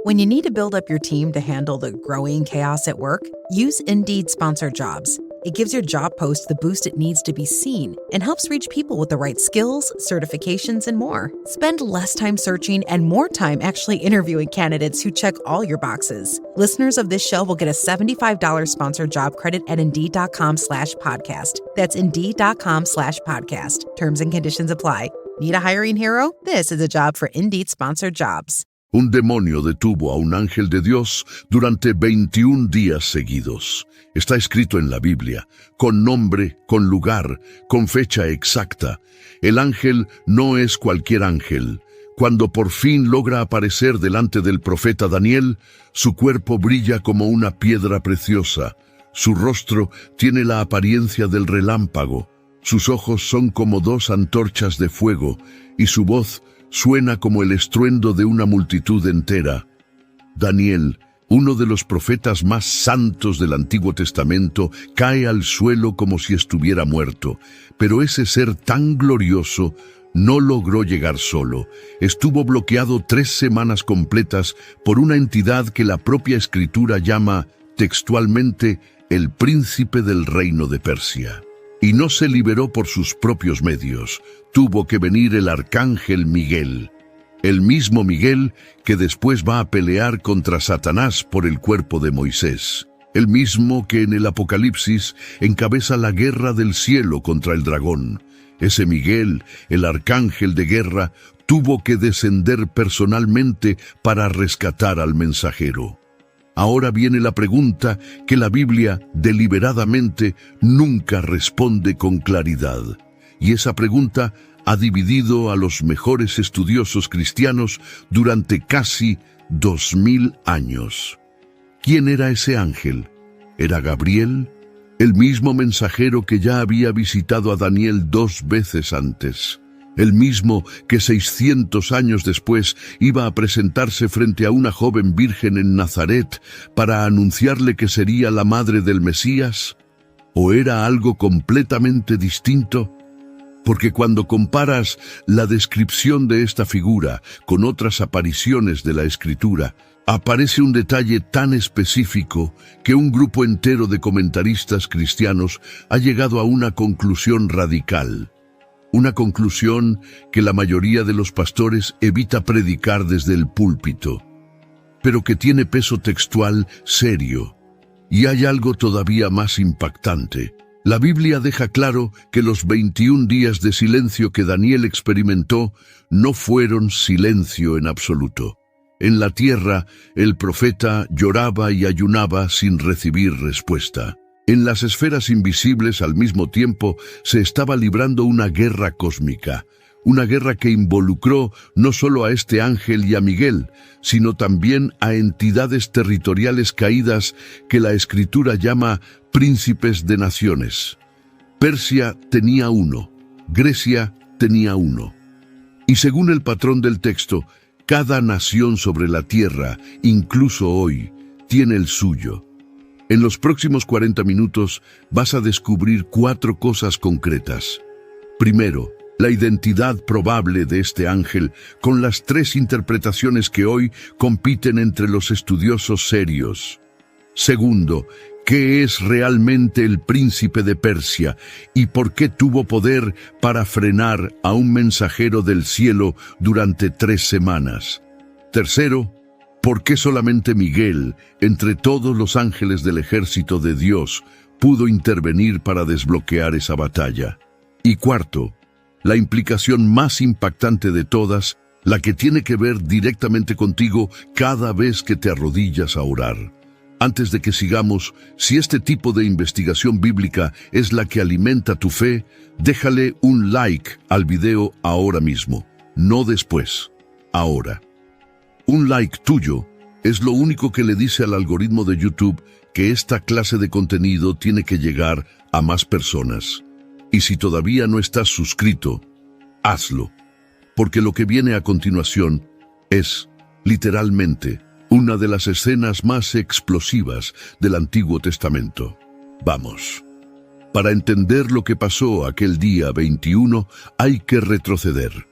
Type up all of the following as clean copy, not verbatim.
When you need to build up your team to handle the growing chaos at work, use Indeed Sponsored Jobs. It gives your job post the boost it needs to be seen and helps reach people with the right skills, certifications, and more. Spend less time searching and more time actually interviewing candidates who check all your boxes. Listeners of this show will get a $75 sponsored job credit at Indeed.com/podcast. That's Indeed.com/podcast. Terms and conditions apply. Need a hiring hero? This is a job for Indeed Sponsored Jobs. Un demonio detuvo a un ángel de Dios durante 21 días seguidos. Está escrito en la Biblia, con nombre, con lugar, con fecha exacta. El ángel no es cualquier ángel. Cuando por fin logra aparecer delante del profeta Daniel, su cuerpo brilla como una piedra preciosa. Su rostro tiene la apariencia del relámpago. Sus ojos son como dos antorchas de fuego, y su voz suena como el estruendo de una multitud entera. Daniel, uno de los profetas más santos del Antiguo Testamento, cae al suelo como si estuviera muerto. Pero ese ser tan glorioso no logró llegar solo. Estuvo bloqueado 3 semanas completas por una entidad que la propia Escritura llama textualmente el príncipe del reino de Persia. Y no se liberó por sus propios medios. Tuvo que venir el arcángel Miguel. El mismo Miguel que después va a pelear contra Satanás por el cuerpo de Moisés. El mismo que en el Apocalipsis encabeza la guerra del cielo contra el dragón. Ese Miguel, el arcángel de guerra, tuvo que descender personalmente para rescatar al mensajero. Ahora viene la pregunta que la Biblia deliberadamente nunca responde con claridad. Y esa pregunta ha dividido a los mejores estudiosos cristianos durante casi 2000 años. ¿Quién era ese ángel? ¿Era Gabriel? El mismo mensajero que ya había visitado a Daniel 2 veces antes. El mismo que 600 años después iba a presentarse frente a una joven virgen en Nazaret para anunciarle que sería la madre del Mesías. ¿O era algo completamente distinto? Porque cuando comparas la descripción de esta figura con otras apariciones de la Escritura, aparece un detalle tan específico que un grupo entero de comentaristas cristianos ha llegado a una conclusión radical. Una conclusión que la mayoría de los pastores evita predicar desde el púlpito, pero que tiene peso textual serio. Y hay algo todavía más impactante. La Biblia deja claro que los 21 días de silencio que Daniel experimentó no fueron silencio en absoluto. En la tierra, el profeta lloraba y ayunaba sin recibir respuesta. En las esferas invisibles, al mismo tiempo, se estaba librando una guerra cósmica, una guerra que involucró no solo a este ángel y a Miguel, sino también a entidades territoriales caídas que la Escritura llama príncipes de naciones. Persia tenía uno, Grecia tenía uno. Y según el patrón del texto, cada nación sobre la tierra, incluso hoy, tiene el suyo. En los próximos 40 minutos vas a descubrir 4 cosas concretas. Primero, la identidad probable de este ángel con las 3 interpretaciones que hoy compiten entre los estudiosos serios. Segundo, ¿qué es realmente el príncipe de Persia y por qué tuvo poder para frenar a un mensajero del cielo durante 3 semanas? Tercero, ¿por qué solamente Miguel, entre todos los ángeles del ejército de Dios, pudo intervenir para desbloquear esa batalla? Y cuarto, la implicación más impactante de todas, la que tiene que ver directamente contigo cada vez que te arrodillas a orar. Antes de que sigamos, si este tipo de investigación bíblica es la que alimenta tu fe, déjale un like al video ahora mismo, no después, ahora. Un like tuyo es lo único que le dice al algoritmo de YouTube que esta clase de contenido tiene que llegar a más personas. Y si todavía no estás suscrito, hazlo, porque lo que viene a continuación es, literalmente, una de las escenas más explosivas del Antiguo Testamento. Vamos. Para entender lo que pasó aquel día 21, hay que retroceder.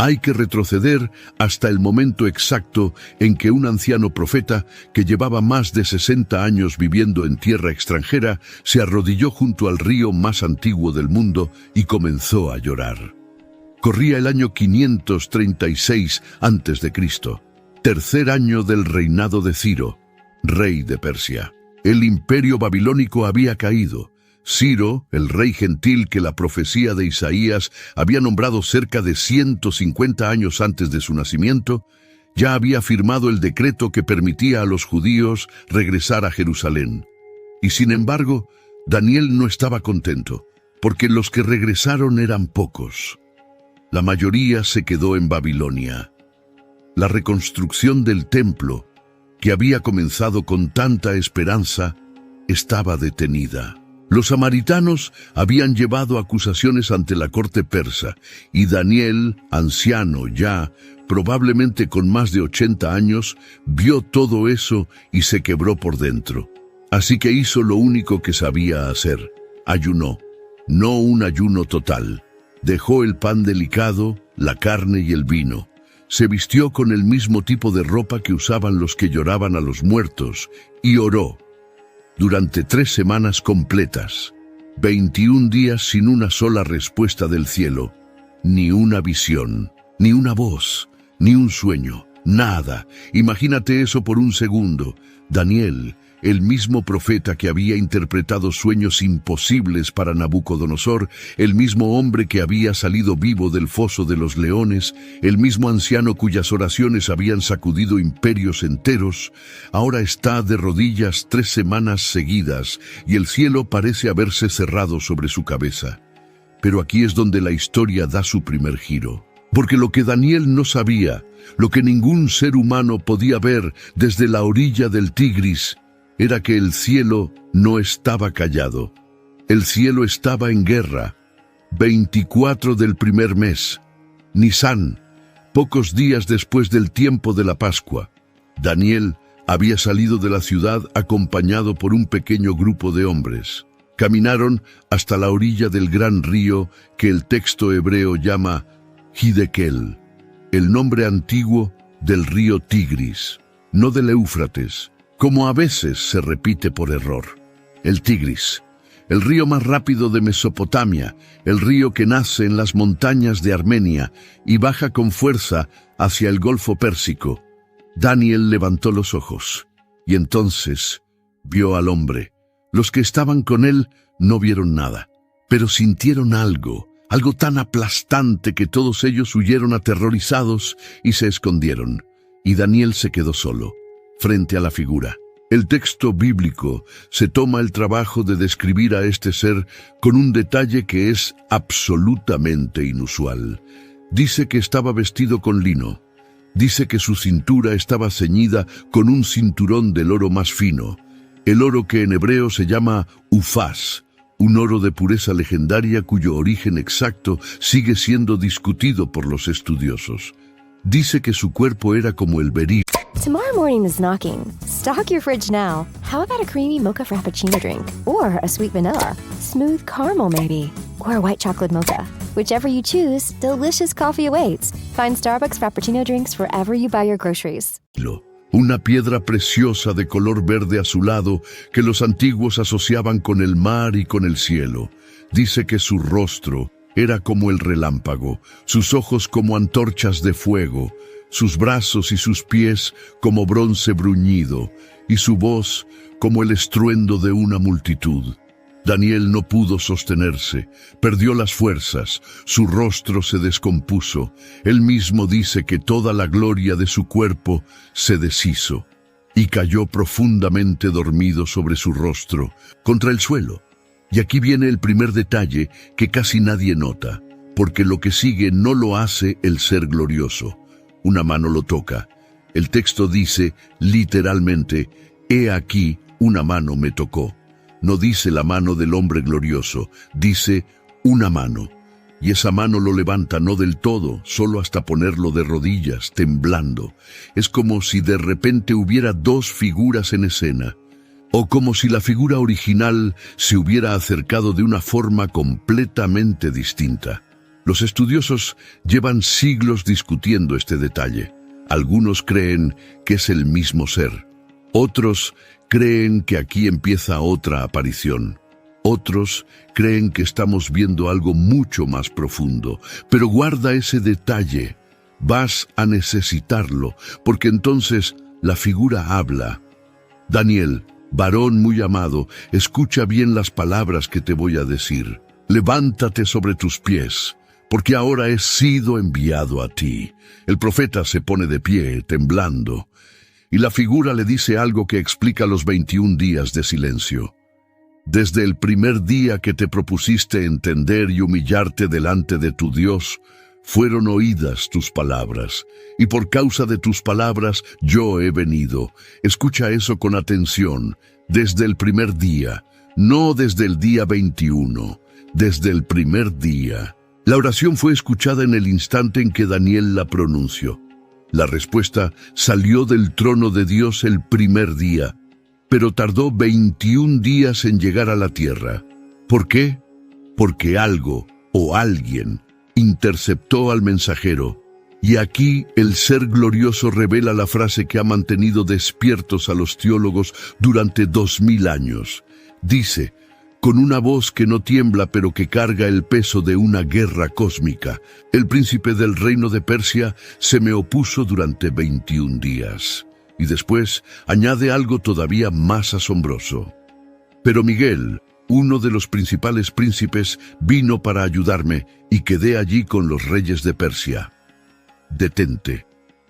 Hay que retroceder hasta el momento exacto en que un anciano profeta, que llevaba más de 60 años viviendo en tierra extranjera, se arrodilló junto al río más antiguo del mundo y comenzó a llorar. Corría el año 536 a.C., tercer año del reinado de Ciro, rey de Persia. El imperio babilónico había caído. Ciro, el rey gentil que la profecía de Isaías había nombrado cerca de 150 años antes de su nacimiento, ya había firmado el decreto que permitía a los judíos regresar a Jerusalén. Y sin embargo, Daniel no estaba contento, porque los que regresaron eran pocos. La mayoría se quedó en Babilonia. La reconstrucción del templo, que había comenzado con tanta esperanza, estaba detenida. Los samaritanos habían llevado acusaciones ante la corte persa, y Daniel, anciano ya, probablemente con más de 80 años, vio todo eso y se quebró por dentro. Así que hizo lo único que sabía hacer: ayunó. No un ayuno total. Dejó el pan delicado, la carne y el vino. Se vistió con el mismo tipo de ropa que usaban los que lloraban a los muertos, y oró. Durante 3 semanas completas, 21 días sin una sola respuesta del cielo, ni una visión, ni una voz, ni un sueño, nada. Imagínate eso por un segundo. Daniel, el mismo profeta que había interpretado sueños imposibles para Nabucodonosor, el mismo hombre que había salido vivo del foso de los leones, el mismo anciano cuyas oraciones habían sacudido imperios enteros, ahora está de rodillas 3 semanas seguidas y el cielo parece haberse cerrado sobre su cabeza. Pero aquí es donde la historia da su primer giro. Porque lo que Daniel no sabía, lo que ningún ser humano podía ver desde la orilla del Tigris, era que el cielo no estaba callado. El cielo estaba en guerra. 24 del primer mes, Nisán, pocos días después del tiempo de la Pascua. Daniel había salido de la ciudad acompañado por un pequeño grupo de hombres. Caminaron hasta la orilla del gran río que el texto hebreo llama Hiddekel, el nombre antiguo del río Tigris, no del Éufrates, como a veces se repite por error. El Tigris, el río más rápido de Mesopotamia, el río que nace en las montañas de Armenia y baja con fuerza hacia el Golfo Pérsico. Daniel levantó los ojos y entonces vio al hombre. Los que estaban con él no vieron nada, pero sintieron algo tan aplastante que todos ellos huyeron aterrorizados y se escondieron. Y Daniel se quedó solo, frente a la figura. El texto bíblico se toma el trabajo de describir a este ser con un detalle que es absolutamente inusual. Dice que estaba vestido con lino. Dice que su cintura estaba ceñida con un cinturón del oro más fino, el oro que en hebreo se llama ufaz, un oro de pureza legendaria cuyo origen exacto sigue siendo discutido por los estudiosos. Dice que su cuerpo era como el berillo. Tomorrow morning is knocking. Stock your fridge now. How about a creamy mocha frappuccino drink? Or a sweet vanilla? Smooth caramel maybe? Or a white chocolate mocha? Whichever you choose, delicious coffee awaits. Find Starbucks Frappuccino drinks wherever you buy your groceries. Una piedra preciosa de color verde azulado que los antiguos asociaban con el mar y con el cielo. Dice que su rostro era como el relámpago, sus ojos como antorchas de fuego, sus brazos y sus pies como bronce bruñido, y su voz como el estruendo de una multitud. Daniel no pudo sostenerse, perdió las fuerzas, su rostro se descompuso. Él mismo dice que toda la gloria de su cuerpo se deshizo, y cayó profundamente dormido sobre su rostro, contra el suelo. Y aquí viene el primer detalle que casi nadie nota, porque lo que sigue no lo hace el ser glorioso. Una mano lo toca. El texto dice, literalmente, «He aquí, una mano me tocó». No dice la mano del hombre glorioso, dice una mano. Y esa mano lo levanta no del todo, solo hasta ponerlo de rodillas, temblando. Es como si de repente hubiera 2 figuras en escena. O como si la figura original se hubiera acercado de una forma completamente distinta. Los estudiosos llevan siglos discutiendo este detalle. Algunos creen que es el mismo ser. Otros creen que aquí empieza otra aparición. Otros creen que estamos viendo algo mucho más profundo. Pero guarda ese detalle. Vas a necesitarlo, porque entonces la figura habla. Daniel, varón muy amado, escucha bien las palabras que te voy a decir. Levántate sobre tus pies, porque ahora he sido enviado a ti. El profeta se pone de pie, temblando, y la figura le dice algo que explica los 21 días de silencio. Desde el primer día que te propusiste entender y humillarte delante de tu Dios, fueron oídas tus palabras, y por causa de tus palabras yo he venido. Escucha eso con atención, desde el primer día, no desde el día 21, desde el primer día. La oración fue escuchada en el instante en que Daniel la pronunció. La respuesta salió del trono de Dios el primer día, pero tardó 21 días en llegar a la tierra. ¿Por qué? Porque algo o alguien interceptó al mensajero. Y aquí el Ser Glorioso revela la frase que ha mantenido despiertos a los teólogos durante 2000 años. Dice, con una voz que no tiembla pero que carga el peso de una guerra cósmica, el príncipe del reino de Persia se me opuso durante 21 días. Y después añade algo todavía más asombroso. Pero Miguel, uno de los principales príncipes, vino para ayudarme y quedé allí con los reyes de Persia. Detente.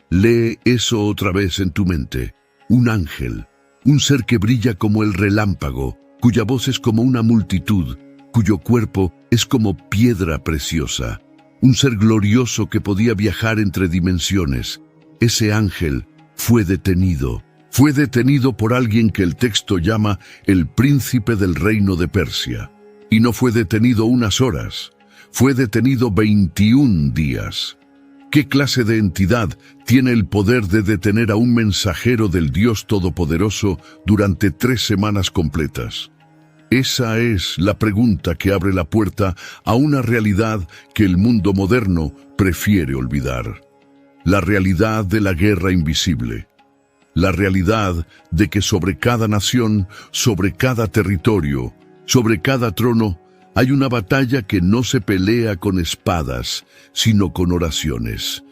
Lee eso otra vez en tu mente. Un ángel, un ser que brilla como el relámpago, cuya voz es como una multitud, cuyo cuerpo es como piedra preciosa. Un ser glorioso que podía viajar entre dimensiones. Ese ángel fue detenido. Fue detenido por alguien que el texto llama el príncipe del reino de Persia. Y no fue detenido unas horas, fue detenido 21 días. ¿Qué clase de entidad tiene el poder de detener a un mensajero del Dios Todopoderoso durante 3 semanas completas? Esa es la pregunta que abre la puerta a una realidad que el mundo moderno prefiere olvidar. La realidad de la guerra invisible. La realidad de que sobre cada nación, sobre cada territorio, sobre cada trono, hay una batalla que no se pelea con espadas, sino con oraciones.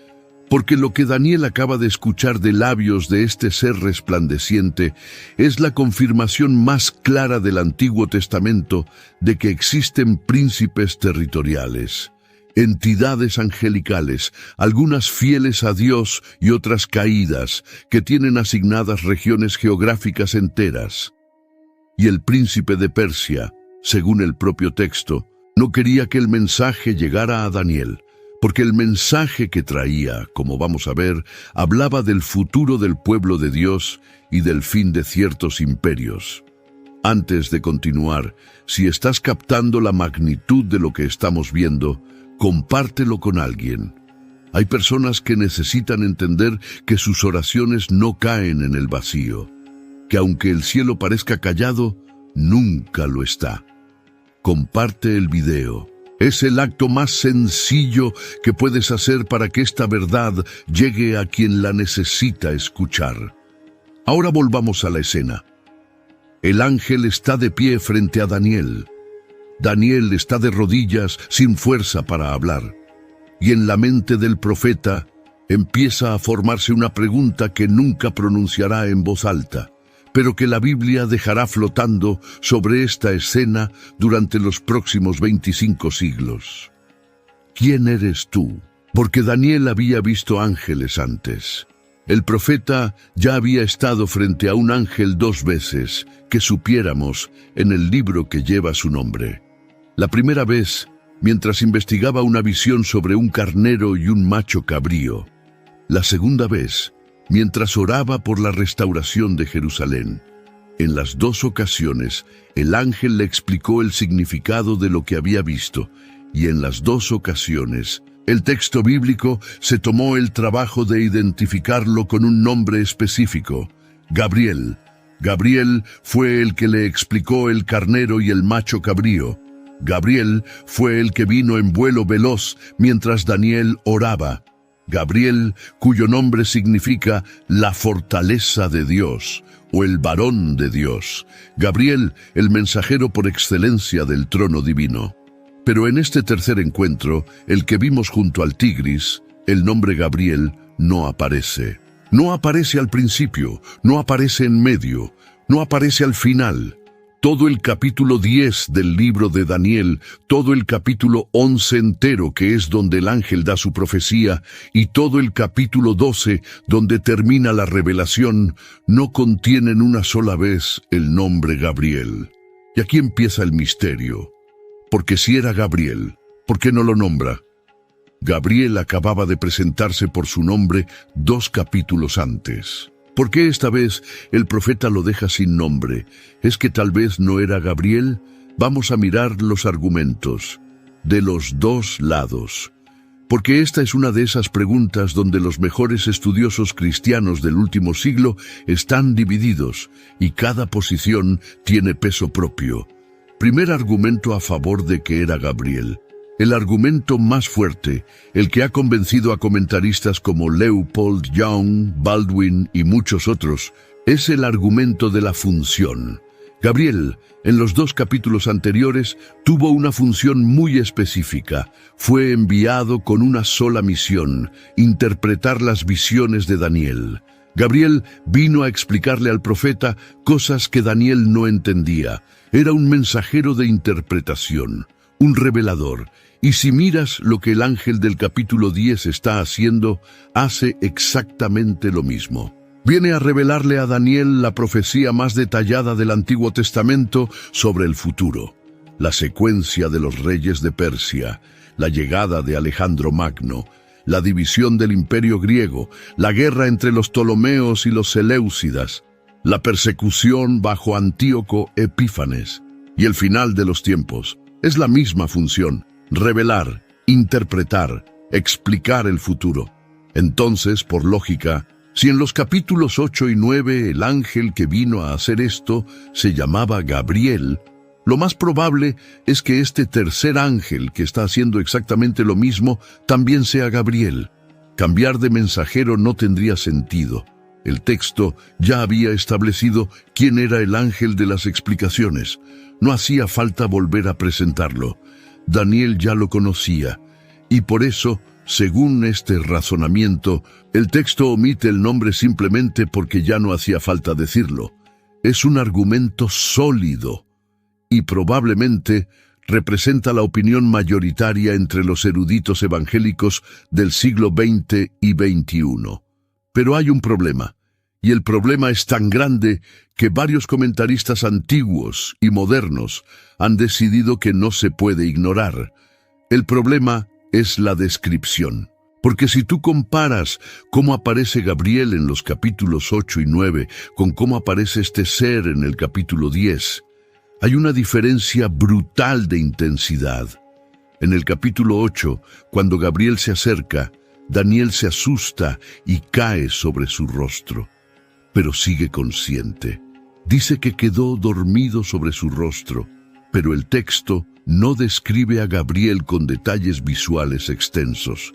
Porque lo que Daniel acaba de escuchar de labios de este ser resplandeciente es la confirmación más clara del Antiguo Testamento de que existen príncipes territoriales, entidades angelicales, algunas fieles a Dios y otras caídas, que tienen asignadas regiones geográficas enteras. Y el príncipe de Persia, según el propio texto, no quería que el mensaje llegara a Daniel, porque el mensaje que traía, como vamos a ver, hablaba del futuro del pueblo de Dios y del fin de ciertos imperios. Antes de continuar, si estás captando la magnitud de lo que estamos viendo, compártelo con alguien. Hay personas que necesitan entender que sus oraciones no caen en el vacío, que aunque el cielo parezca callado, nunca lo está. Comparte el video. Es el acto más sencillo que puedes hacer para que esta verdad llegue a quien la necesita escuchar. Ahora volvamos a la escena. El ángel está de pie frente a Daniel. Daniel está de rodillas, sin fuerza para hablar. Y en la mente del profeta empieza a formarse una pregunta que nunca pronunciará en voz alta, pero que la Biblia dejará flotando sobre esta escena durante los próximos 25 siglos. ¿Quién eres tú? Porque Daniel había visto ángeles antes. El profeta ya había estado frente a un ángel 2 veces, que supiéramos, en el libro que lleva su nombre. La primera vez, mientras investigaba una visión sobre un carnero y un macho cabrío. La segunda vez, mientras oraba por la restauración de Jerusalén. En las 2 ocasiones, el ángel le explicó el significado de lo que había visto, y en las 2 ocasiones, el texto bíblico se tomó el trabajo de identificarlo con un nombre específico: Gabriel. Gabriel fue el que le explicó el carnero y el macho cabrío. Gabriel fue el que vino en vuelo veloz mientras Daniel oraba. Gabriel, cuyo nombre significa la fortaleza de Dios o el varón de Dios. Gabriel, el mensajero por excelencia del trono divino. Pero en este tercer encuentro, el que vimos junto al Tigris, el nombre Gabriel no aparece. No aparece al principio, no aparece en medio, no aparece al final. Todo el capítulo 10 del libro de Daniel, todo el capítulo 11 entero, que es donde el ángel da su profecía, y todo el capítulo 12, donde termina la revelación, no contienen una sola vez el nombre Gabriel. Y aquí empieza el misterio. Porque si era Gabriel, ¿por qué no lo nombra? Gabriel acababa de presentarse por su nombre 2 capítulos antes. ¿Por qué esta vez el profeta lo deja sin nombre? ¿Es que tal vez no era Gabriel? Vamos a mirar los argumentos de los dos lados. Porque esta es una de esas preguntas donde los mejores estudiosos cristianos del último siglo están divididos y cada posición tiene peso propio. Primer argumento a favor de que era Gabriel. El argumento más fuerte, el que ha convencido a comentaristas como Leopold, Young, Baldwin y muchos otros, es el argumento de la función. Gabriel, en los 2 capítulos anteriores, tuvo una función muy específica. Fue enviado con una sola misión: interpretar las visiones de Daniel. Gabriel vino a explicarle al profeta cosas que Daniel no entendía. Era un mensajero de interpretación, un revelador. Y si miras lo que el ángel del capítulo 10 está haciendo, hace exactamente lo mismo. Viene a revelarle a Daniel la profecía más detallada del Antiguo Testamento sobre el futuro. La secuencia de los reyes de Persia, la llegada de Alejandro Magno, la división del imperio griego, la guerra entre los Ptolomeos y los Seleucidas, la persecución bajo Antíoco Epífanes y el final de los tiempos. Es la misma función: revelar, interpretar, explicar el futuro. Entonces, por lógica, si en los capítulos 8 y 9 el ángel que vino a hacer esto se llamaba Gabriel, lo más probable es que este tercer ángel que está haciendo exactamente lo mismo también sea Gabriel. Cambiar de mensajero no tendría sentido. El texto ya había establecido quién era el ángel de las explicaciones. No hacía falta volver a presentarlo. Daniel ya lo conocía, y por eso, según este razonamiento, el texto omite el nombre simplemente porque ya no hacía falta decirlo. Es un argumento sólido, y probablemente representa la opinión mayoritaria entre los eruditos evangélicos del siglo XX y XXI. Pero hay un problema, y el problema es tan grande que varios comentaristas antiguos y modernos han decidido que no se puede ignorar. El problema es la descripción. Porque si tú comparas cómo aparece Gabriel en los capítulos 8 y 9 con cómo aparece este ser en el capítulo 10, hay una diferencia brutal de intensidad. En el capítulo 8, cuando Gabriel se acerca, Daniel se asusta y cae sobre su rostro, pero sigue consciente. Dice que quedó dormido sobre su rostro, pero el texto no describe a Gabriel con detalles visuales extensos.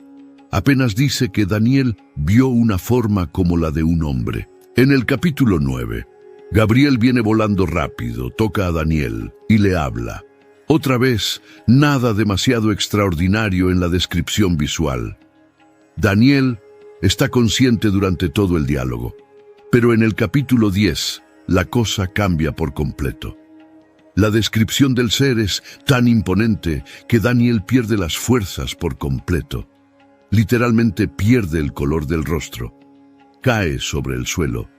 Apenas dice que Daniel vio una forma como la de un hombre. En el capítulo 9, Gabriel viene volando rápido, toca a Daniel y le habla. Otra vez, nada demasiado extraordinario en la descripción visual. Daniel está consciente durante todo el diálogo, pero en el capítulo 10, la cosa cambia por completo. La descripción del ser es tan imponente que Daniel pierde las fuerzas por completo. Literalmente pierde el color del rostro. Cae sobre el suelo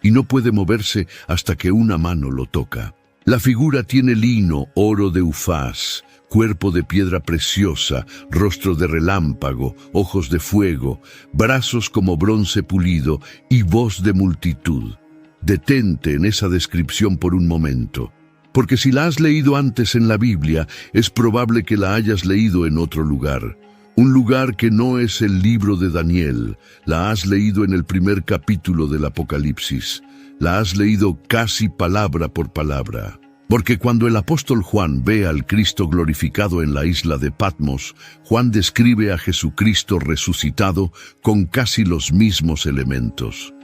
y no puede moverse hasta que una mano lo toca. La figura tiene lino, oro de Ufaz, cuerpo de piedra preciosa, rostro de relámpago, ojos de fuego, brazos como bronce pulido y voz de multitud. Detente en esa descripción por un momento, porque si la has leído antes en la Biblia, es probable que la hayas leído en otro lugar. Un lugar que no es el libro de Daniel. La has leído en el primer capítulo del Apocalipsis. La has leído casi palabra por palabra. Porque cuando el apóstol Juan ve al Cristo glorificado en la isla de Patmos, Juan describe a Jesucristo resucitado con casi los mismos elementos.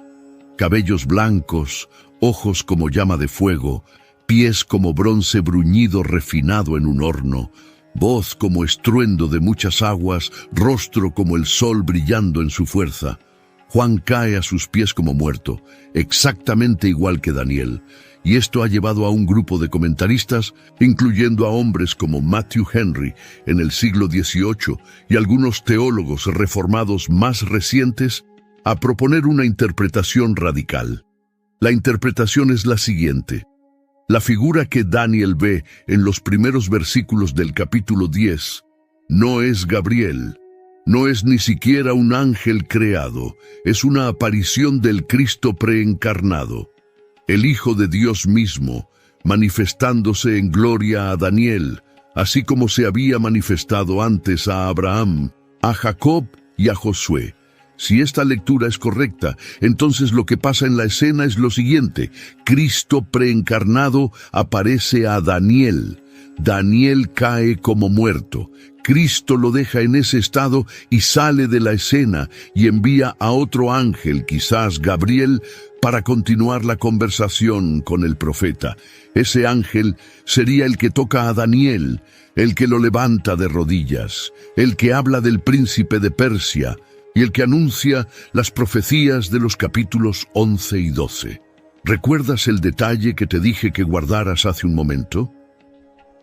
Cabellos blancos, ojos como llama de fuego, pies como bronce bruñido refinado en un horno, voz como estruendo de muchas aguas, rostro como el sol brillando en su fuerza. Juan cae a sus pies como muerto, exactamente igual que Daniel, y esto ha llevado a un grupo de comentaristas, incluyendo a hombres como Matthew Henry en el siglo XVIII y algunos teólogos reformados más recientes, a proponer una interpretación radical. La interpretación es la siguiente. La figura que Daniel ve en los primeros versículos del capítulo 10 no es Gabriel, no es ni siquiera un ángel creado, es una aparición del Cristo preencarnado, el Hijo de Dios mismo, manifestándose en gloria a Daniel, así como se había manifestado antes a Abraham, a Jacob y a Josué. Si esta lectura es correcta, entonces lo que pasa en la escena es lo siguiente. Cristo preencarnado aparece a Daniel. Daniel cae como muerto. Cristo lo deja en ese estado y sale de la escena y envía a otro ángel, quizás Gabriel, para continuar la conversación con el profeta. Ese ángel sería el que toca a Daniel, el que lo levanta de rodillas, el que habla del príncipe de Persia, y el que anuncia las profecías de los capítulos 11 y 12. ¿Recuerdas el detalle que te dije que guardaras hace un momento?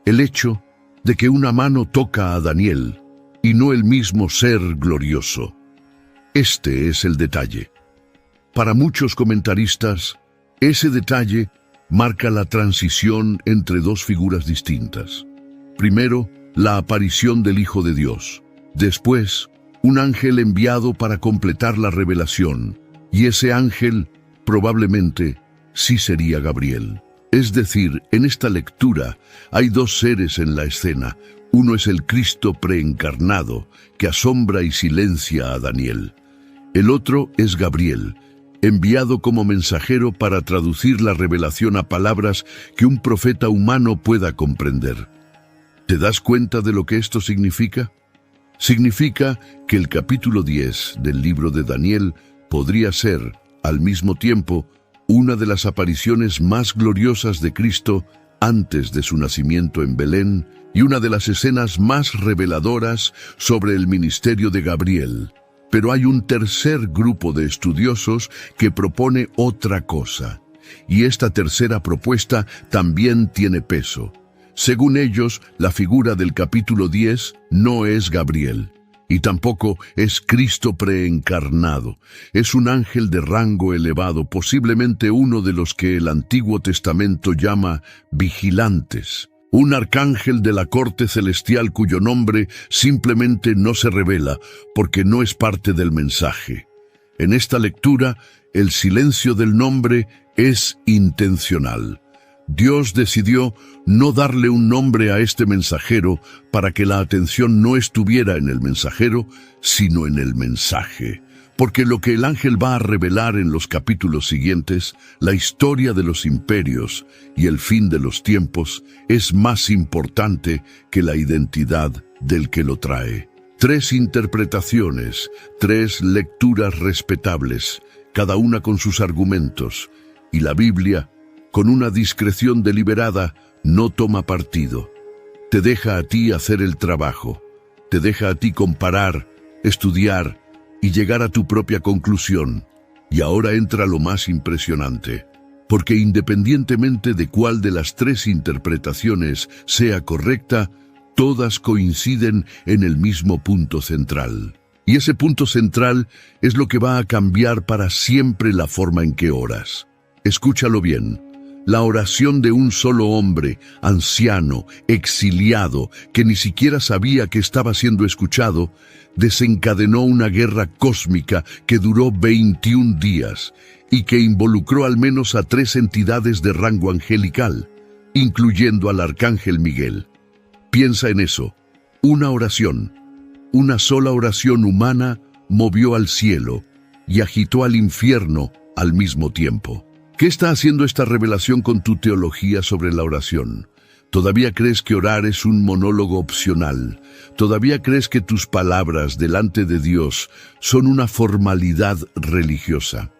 El hecho de que una mano toca a Daniel y no el mismo ser glorioso. Este es el detalle. Para muchos comentaristas, ese detalle marca la transición entre dos figuras distintas. Primero, la aparición del Hijo de Dios. Después, un ángel enviado para completar la revelación, y ese ángel probablemente sí sería Gabriel. Es decir, en esta lectura hay dos seres en la escena. Uno es el Cristo preencarnado, que asombra y silencia a Daniel. El otro es Gabriel, enviado como mensajero para traducir la revelación a palabras que un profeta humano pueda comprender. ¿Te das cuenta de lo que esto significa? Significa que el capítulo 10 del libro de Daniel podría ser, al mismo tiempo, una de las apariciones más gloriosas de Cristo antes de su nacimiento en Belén y una de las escenas más reveladoras sobre el ministerio de Gabriel. Pero hay un tercer grupo de estudiosos que propone otra cosa, y esta tercera propuesta también tiene peso. Según ellos, la figura del capítulo 10 no es Gabriel, y tampoco es Cristo preencarnado. Es un ángel de rango elevado, posiblemente uno de los que el Antiguo Testamento llama vigilantes. Un arcángel de la corte celestial cuyo nombre simplemente no se revela porque no es parte del mensaje. En esta lectura, el silencio del nombre es intencional. Dios decidió no darle un nombre a este mensajero para que la atención no estuviera en el mensajero, sino en el mensaje. Porque lo que el ángel va a revelar en los capítulos siguientes, la historia de los imperios y el fin de los tiempos, es más importante que la identidad del que lo trae. 3 interpretaciones, 3 lecturas respetables, cada una con sus argumentos, y la Biblia, con una discreción deliberada, no toma partido. Te deja a ti hacer el trabajo, te deja a ti comparar, estudiar y llegar a tu propia conclusión. Y ahora entra lo más impresionante, porque independientemente de cuál de las 3 interpretaciones sea correcta, todas coinciden en el mismo punto central. Y ese punto central es lo que va a cambiar para siempre la forma en que oras. Escúchalo bien. La oración de un solo hombre, anciano, exiliado, que ni siquiera sabía que estaba siendo escuchado, desencadenó una guerra cósmica que duró 21 días y que involucró al menos a 3 entidades de rango angelical, incluyendo al arcángel Miguel. Piensa en eso. Una oración, una sola oración humana movió al cielo y agitó al infierno al mismo tiempo. ¿Qué está haciendo esta revelación con tu teología sobre la oración? ¿Todavía crees que orar es un monólogo opcional? ¿Todavía crees que tus palabras delante de Dios son una formalidad religiosa?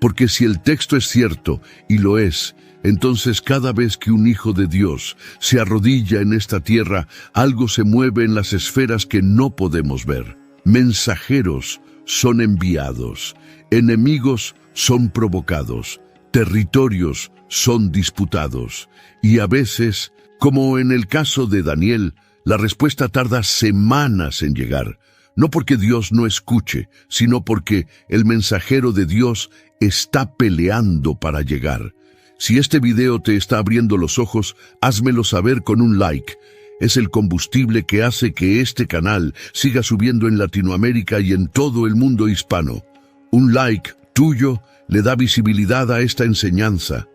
Porque si el texto es cierto, y lo es, entonces cada vez que un hijo de Dios se arrodilla en esta tierra, algo se mueve en las esferas que no podemos ver. Mensajeros son enviados, enemigos son provocados, territorios son disputados, y a veces, como en el caso de Daniel, la respuesta tarda semanas en llegar, no porque Dios no escuche, sino porque el mensajero de Dios está peleando para llegar. Si este video te está abriendo los ojos, házmelo saber con un like. Es el combustible que hace que este canal siga subiendo en Latinoamérica y en todo el mundo hispano. Un like tuyo le da visibilidad a esta enseñanza.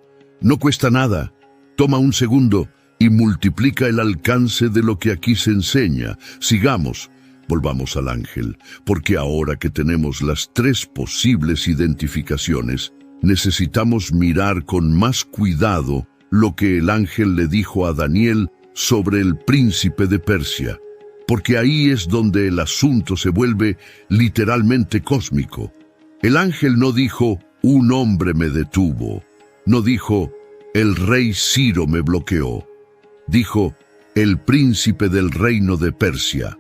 No cuesta nada. Toma un segundo y multiplica el alcance de lo que aquí se enseña. Sigamos. Volvamos al ángel, porque ahora que tenemos las tres posibles identificaciones, necesitamos mirar con más cuidado lo que el ángel le dijo a Daniel sobre el príncipe de Persia, porque ahí es donde el asunto se vuelve literalmente cósmico. El ángel no dijo, un hombre me detuvo, no dijo, el rey Ciro me bloqueó, dijo, el príncipe del reino de Persia.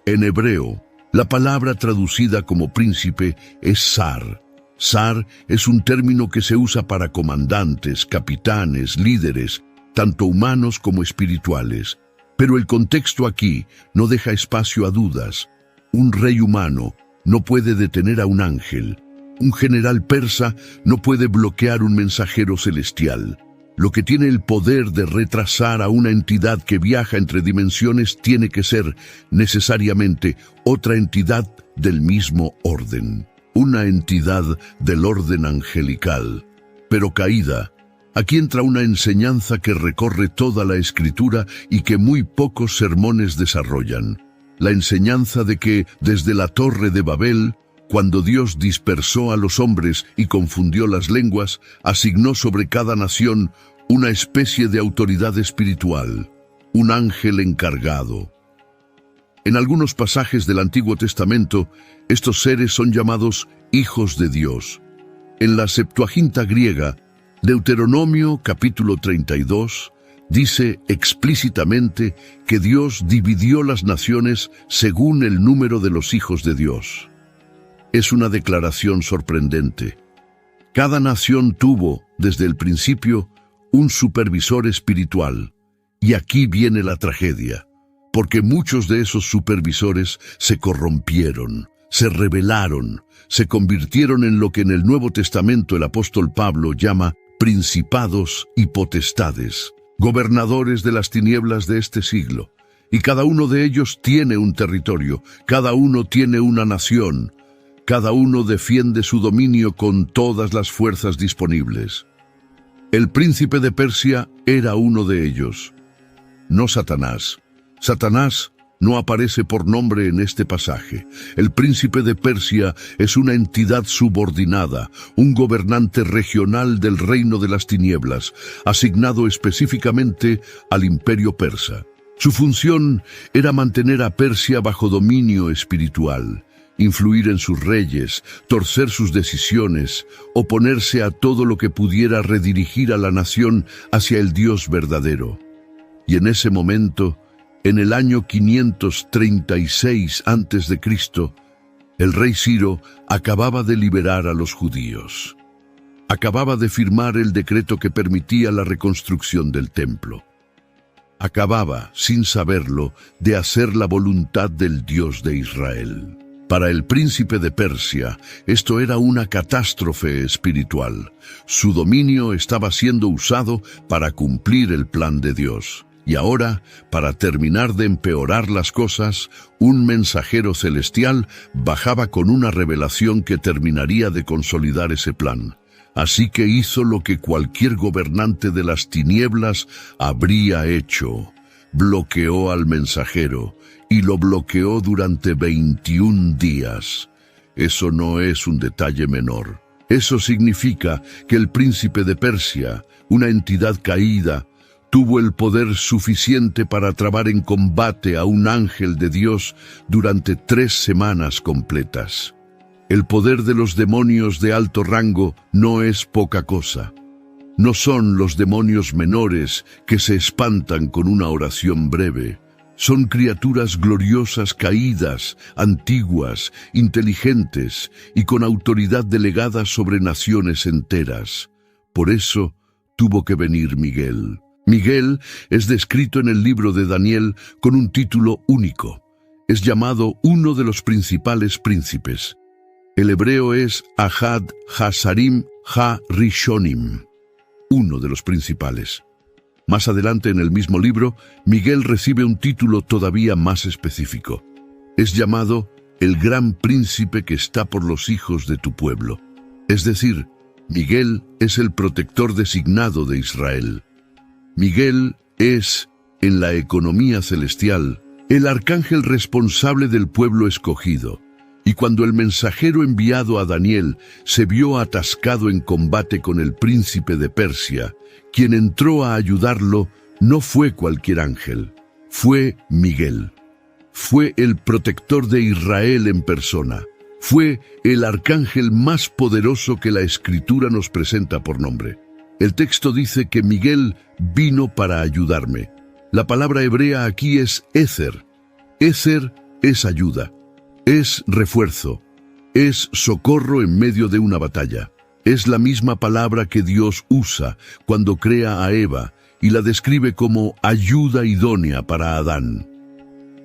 En hebreo, la palabra traducida como príncipe es zar. Zar es un término que se usa para comandantes, capitanes, líderes, tanto humanos como espirituales. Pero el contexto aquí no deja espacio a dudas. Un rey humano no puede detener a un ángel. Un general persa no puede bloquear un mensajero celestial. Lo que tiene el poder de retrasar a una entidad que viaja entre dimensiones tiene que ser necesariamente otra entidad del mismo orden. Una entidad del orden angelical, pero caída. Aquí entra una enseñanza que recorre toda la Escritura y que muy pocos sermones desarrollan. La enseñanza de que desde la Torre de Babel, cuando Dios dispersó a los hombres y confundió las lenguas, asignó sobre cada nación una especie de autoridad espiritual, un ángel encargado. En algunos pasajes del Antiguo Testamento, estos seres son llamados hijos de Dios. En la Septuaginta griega, Deuteronomio capítulo 32, dice explícitamente que Dios dividió las naciones según el número de los hijos de Dios. Es una declaración sorprendente. Cada nación tuvo, desde el principio, un supervisor espiritual. Y aquí viene la tragedia, porque muchos de esos supervisores se corrompieron, se rebelaron, se convirtieron en lo que en el Nuevo Testamento el apóstol Pablo llama principados y potestades, gobernadores de las tinieblas de este siglo. Y cada uno de ellos tiene un territorio, cada uno tiene una nación, cada uno defiende su dominio con todas las fuerzas disponibles. El príncipe de Persia era uno de ellos, no Satanás. Satanás no aparece por nombre en este pasaje. El príncipe de Persia es una entidad subordinada, un gobernante regional del reino de las tinieblas, asignado específicamente al imperio persa. Su función era mantener a Persia bajo dominio espiritual, influir en sus reyes, torcer sus decisiones, oponerse a todo lo que pudiera redirigir a la nación hacia el Dios verdadero. Y en ese momento, en el año 536 a.C., el rey Ciro acababa de liberar a los judíos. Acababa de firmar el decreto que permitía la reconstrucción del templo. Acababa, sin saberlo, de hacer la voluntad del Dios de Israel. Para el príncipe de Persia, esto era una catástrofe espiritual. Su dominio estaba siendo usado para cumplir el plan de Dios. Y ahora, para terminar de empeorar las cosas, un mensajero celestial bajaba con una revelación que terminaría de consolidar ese plan. Así que hizo lo que cualquier gobernante de las tinieblas habría hecho. Bloqueó al mensajero, y lo bloqueó durante 21 días. Eso no es un detalle menor. Eso significa que el príncipe de Persia, una entidad caída, tuvo el poder suficiente para trabar en combate a un ángel de Dios durante 3 semanas completas. El poder de los demonios de alto rango no es poca cosa. No son los demonios menores que se espantan con una oración breve. Son criaturas gloriosas caídas, antiguas, inteligentes y con autoridad delegada sobre naciones enteras. Por eso tuvo que venir Miguel. Miguel es descrito en el libro de Daniel con un título único. Es llamado uno de los principales príncipes. El hebreo es Ahad Hasarim Ha-Rishonim, uno de los principales. Más adelante en el mismo libro, Miguel recibe un título todavía más específico. Es llamado el gran príncipe que está por los hijos de tu pueblo. Es decir, Miguel es el protector designado de Israel. Miguel es, en la economía celestial, el arcángel responsable del pueblo escogido. Y cuando el mensajero enviado a Daniel se vio atascado en combate con el príncipe de Persia, quien entró a ayudarlo no fue cualquier ángel, fue Miguel. Fue el protector de Israel en persona. Fue el arcángel más poderoso que la Escritura nos presenta por nombre. El texto dice que Miguel vino para ayudarme. La palabra hebrea aquí es Ézer. Ézer es ayuda. Es refuerzo, es socorro en medio de una batalla. Es la misma palabra que Dios usa cuando crea a Eva y la describe como ayuda idónea para Adán.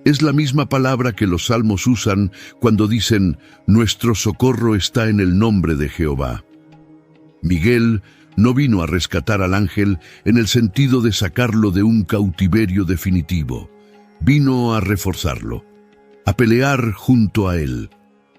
Es la misma palabra que los salmos usan cuando dicen, nuestro socorro está en el nombre de Jehová. Miguel no vino a rescatar al ángel en el sentido de sacarlo de un cautiverio definitivo. Vino a reforzarlo, a pelear junto a él,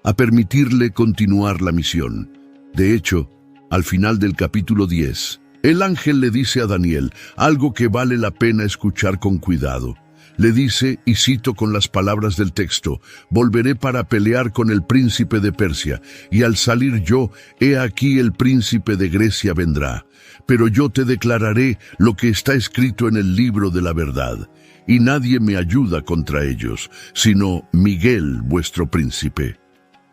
a permitirle continuar la misión. De hecho, al final del capítulo 10, el ángel le dice a Daniel algo que vale la pena escuchar con cuidado. Le dice, y cito con las palabras del texto, «Volveré para pelear con el príncipe de Persia, y al salir yo, he aquí el príncipe de Grecia vendrá. Pero yo te declararé lo que está escrito en el libro de la verdad. Y nadie me ayuda contra ellos, sino Miguel, vuestro príncipe».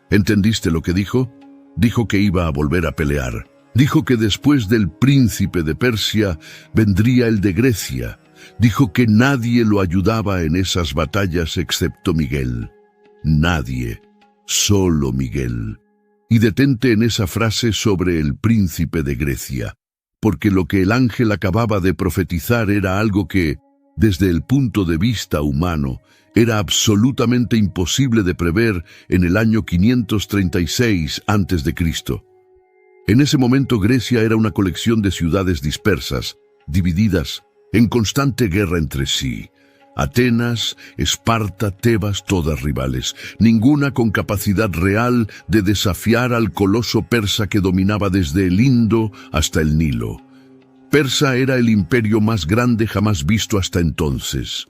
¿Entendiste lo que dijo? Dijo que iba a volver a pelear. Dijo que después del príncipe de Persia vendría el de Grecia. Dijo que nadie lo ayudaba en esas batallas excepto Miguel. Nadie, solo Miguel. Y detente en esa frase sobre el príncipe de Grecia, porque lo que el ángel acababa de profetizar era algo que, desde el punto de vista humano, era absolutamente imposible de prever en el año 536 a.C. En ese momento Grecia era una colección de ciudades dispersas, divididas, en constante guerra entre sí. Atenas, Esparta, Tebas, todas rivales, ninguna con capacidad real de desafiar al coloso persa que dominaba desde el Indo hasta el Nilo. Persa era el imperio más grande jamás visto hasta entonces.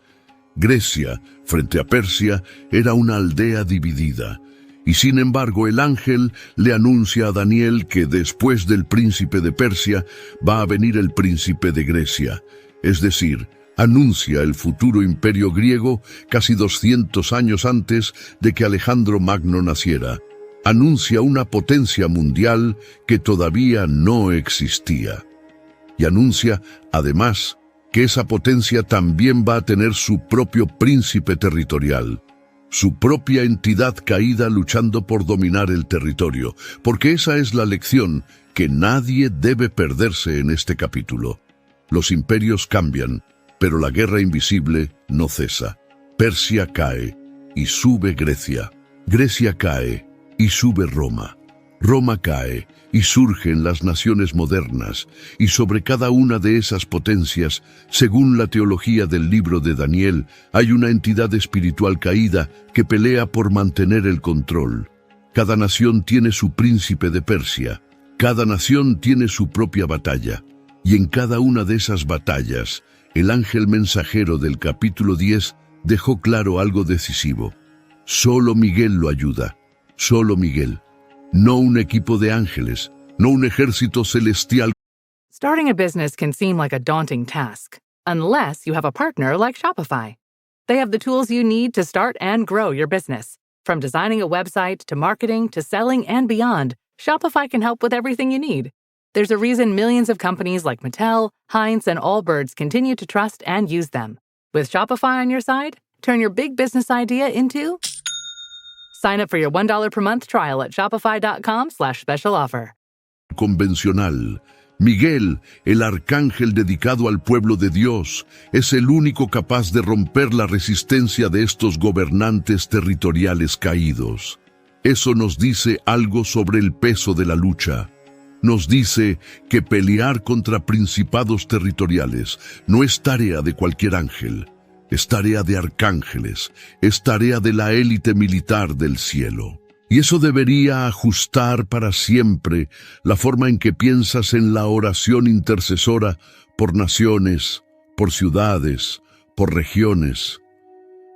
Grecia, frente a Persia, era una aldea dividida. Y sin embargo el ángel le anuncia a Daniel que después del príncipe de Persia va a venir el príncipe de Grecia. Es decir, anuncia el futuro imperio griego casi 200 años antes de que Alejandro Magno naciera. Anuncia una potencia mundial que todavía no existía. Y anuncia, además, que esa potencia también va a tener su propio príncipe territorial, su propia entidad caída luchando por dominar el territorio, porque esa es la lección que nadie debe perderse en este capítulo. Los imperios cambian, pero la guerra invisible no cesa. Persia cae y sube Grecia. Grecia cae y sube Roma. Roma cae y surgen las naciones modernas, y sobre cada una de esas potencias, según la teología del libro de Daniel, hay una entidad espiritual caída que pelea por mantener el control. Cada nación tiene su príncipe de Persia. Cada nación tiene su propia batalla. Y en cada una de esas batallas, el ángel mensajero del capítulo 10 dejó claro algo decisivo. Solo Miguel lo ayuda. Solo Miguel. No un equipo de ángeles, no un ejército celestial. Starting a business can seem like a daunting task, unless you have a partner like Shopify. They have the tools you need to start and grow your business. From designing a website to marketing to selling and beyond, Shopify can help with everything you need. There's a reason millions of companies like Mattel, Heinz, and Allbirds continue to trust and use them. With Shopify on your side, turn your big business idea into... Sign up for your $1 per month trial at shopify.com/special offer. Convencional. Miguel, el arcángel dedicado al pueblo de Dios, es el único capaz de romper la resistencia de estos gobernantes territoriales caídos. Eso nos dice algo sobre el peso de la lucha. Nos dice que pelear contra principados territoriales no es tarea de cualquier ángel, es tarea de arcángeles, es tarea de la élite militar del cielo. Y eso debería ajustar para siempre la forma en que piensas en la oración intercesora por naciones, por ciudades, por regiones.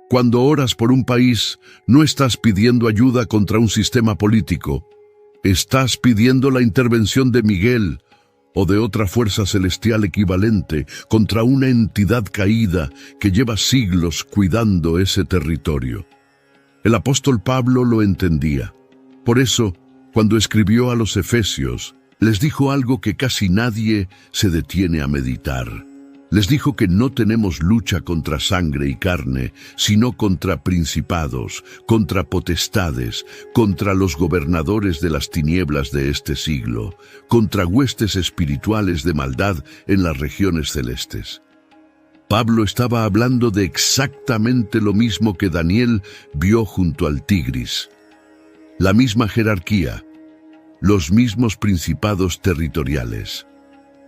Cuando oras por un país, no estás pidiendo ayuda contra un sistema político. Estás pidiendo la intervención de Miguel o de otra fuerza celestial equivalente contra una entidad caída que lleva siglos cuidando ese territorio. El apóstol Pablo lo entendía. Por eso, cuando escribió a los Efesios, les dijo algo que casi nadie se detiene a meditar. Les dijo que no tenemos lucha contra sangre y carne, sino contra principados, contra potestades, contra los gobernadores de las tinieblas de este siglo, contra huestes espirituales de maldad en las regiones celestes. Pablo estaba hablando de exactamente lo mismo que Daniel vio junto al Tigris. La misma jerarquía, los mismos principados territoriales,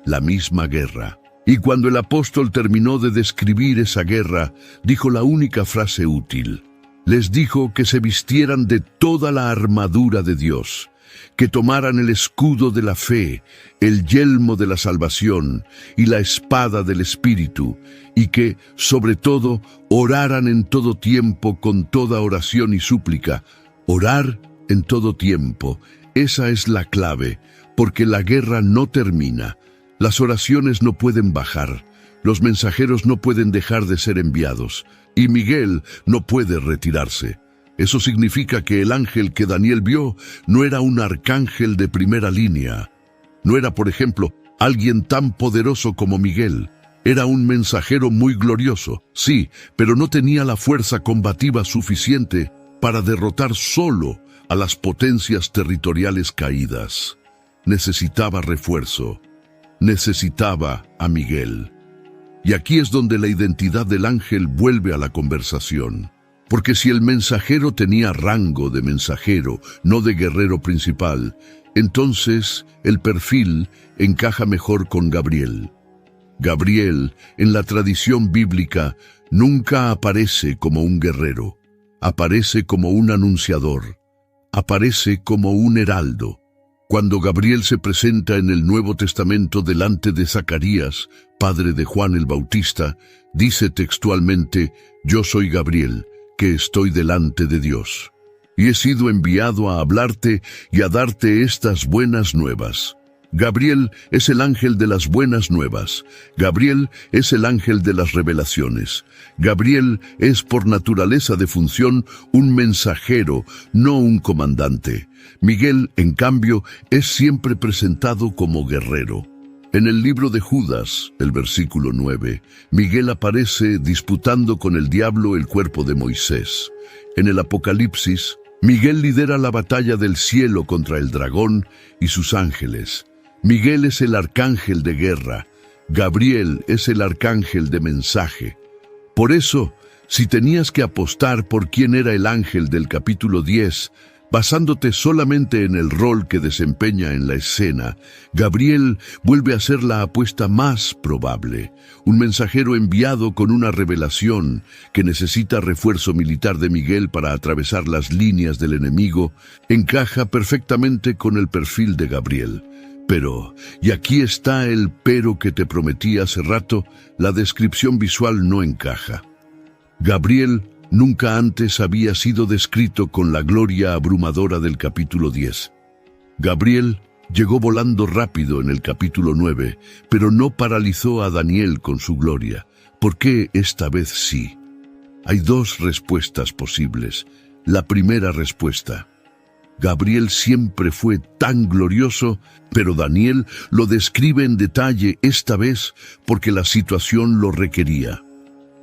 la misma guerra. Y cuando el apóstol terminó de describir esa guerra, dijo la única frase útil. Les dijo que se vistieran de toda la armadura de Dios, que tomaran el escudo de la fe, el yelmo de la salvación y la espada del Espíritu, y que, sobre todo, oraran en todo tiempo con toda oración y súplica. Orar en todo tiempo, esa es la clave, porque la guerra no termina. Las oraciones no pueden bajar, los mensajeros no pueden dejar de ser enviados, y Miguel no puede retirarse. Eso significa que el ángel que Daniel vio no era un arcángel de primera línea. No era, por ejemplo, alguien tan poderoso como Miguel. Era un mensajero muy glorioso, sí, pero no tenía la fuerza combativa suficiente para derrotar solo a las potencias territoriales caídas. Necesitaba refuerzo. Necesitaba a Miguel. Y aquí es donde la identidad del ángel vuelve a la conversación. Porque si el mensajero tenía rango de mensajero, no de guerrero principal, entonces el perfil encaja mejor con Gabriel. Gabriel, en la tradición bíblica, nunca aparece como un guerrero. Aparece como un anunciador. Aparece como un heraldo. Cuando Gabriel se presenta en el Nuevo Testamento delante de Zacarías, padre de Juan el Bautista, dice textualmente: «Yo soy Gabriel, que estoy delante de Dios, y he sido enviado a hablarte y a darte estas buenas nuevas». Gabriel es el ángel de las buenas nuevas. Gabriel es el ángel de las revelaciones. Gabriel es por naturaleza de función un mensajero, no un comandante. Miguel, en cambio, es siempre presentado como guerrero. En el libro de Judas, el versículo 9, Miguel aparece disputando con el diablo el cuerpo de Moisés. En el Apocalipsis, Miguel lidera la batalla del cielo contra el dragón y sus ángeles. Miguel es el arcángel de guerra. Gabriel es el arcángel de mensaje. Por eso, si tenías que apostar por quién era el ángel del capítulo 10, basándote solamente en el rol que desempeña en la escena, Gabriel vuelve a ser la apuesta más probable. Un mensajero enviado con una revelación que necesita refuerzo militar de Miguel para atravesar las líneas del enemigo, encaja perfectamente con el perfil de Gabriel. Pero, y aquí está el pero que te prometí hace rato, la descripción visual no encaja. Gabriel nunca antes había sido descrito con la gloria abrumadora del capítulo 10. Gabriel Llegó volando rápido en el capítulo 9, pero no paralizó a Daniel con su gloria. ¿Por qué esta vez sí? Hay dos respuestas posibles. La primera respuesta: Gabriel siempre fue tan glorioso, pero Daniel lo describe en detalle esta vez porque la situación lo requería.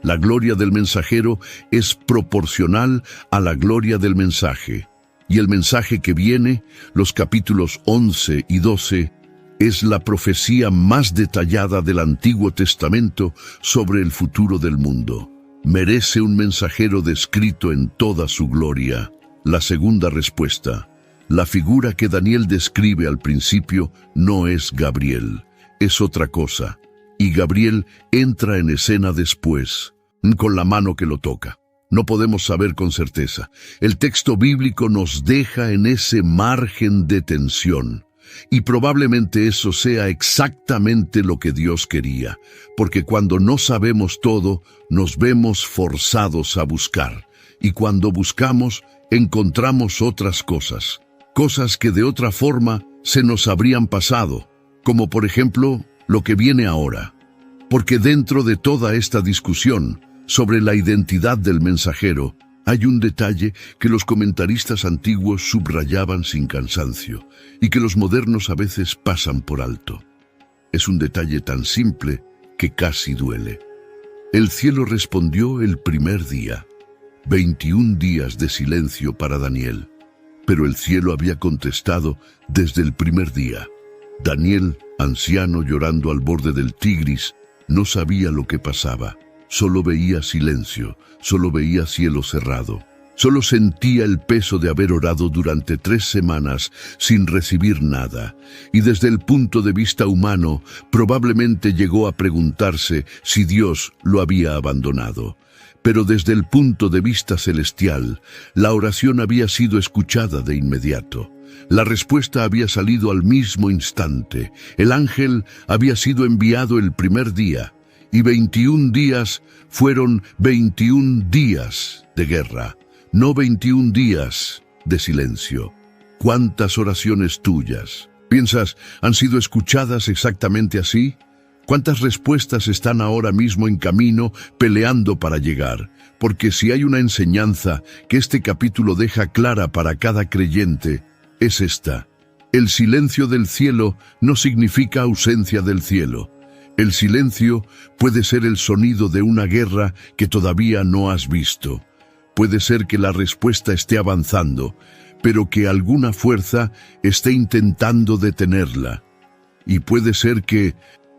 La gloria del mensajero es proporcional a la gloria del mensaje. Y el mensaje que viene, los capítulos 11 y 12, es la profecía más detallada del Antiguo Testamento sobre el futuro del mundo. Merece un mensajero descrito en toda su gloria. La segunda respuesta: la figura que Daniel describe al principio no es Gabriel, es otra cosa. Y Gabriel entra en escena después, con la mano que lo toca. No podemos saber con certeza. El texto bíblico nos deja en ese margen de tensión. Y probablemente eso sea exactamente lo que Dios quería, porque cuando no sabemos todo, nos vemos forzados a buscar. Y cuando buscamos, encontramos otras cosas. Cosas que de otra forma se nos habrían pasado, como por ejemplo lo que viene ahora. Porque dentro de toda esta discusión sobre la identidad del mensajero, hay un detalle que los comentaristas antiguos subrayaban sin cansancio y que los modernos a veces pasan por alto. Es un detalle tan simple que casi duele. El cielo respondió el primer día. 21 días de silencio para Daniel. Pero el cielo había contestado desde el primer día. Daniel, anciano llorando al borde del Tigris, no sabía lo que pasaba. Solo veía silencio, solo veía cielo cerrado. Solo sentía el peso de haber orado durante 3 semanas sin recibir nada. Y desde el punto de vista humano, probablemente llegó a preguntarse si Dios lo había abandonado. Pero desde el punto de vista celestial, la oración había sido escuchada de inmediato. La respuesta había salido al mismo instante. El ángel había sido enviado el primer día. Y 21 días fueron 21 días de guerra, no 21 días de silencio. ¿Cuántas oraciones tuyas, piensas, han sido escuchadas exactamente así? ¿Cuántas respuestas están ahora mismo en camino, peleando para llegar? Porque si hay una enseñanza que este capítulo deja clara para cada creyente, es esta: el silencio del cielo no significa ausencia del cielo. El silencio puede ser el sonido de una guerra que todavía no has visto. Puede ser que la respuesta esté avanzando, pero que alguna fuerza esté intentando detenerla. Y puede ser que,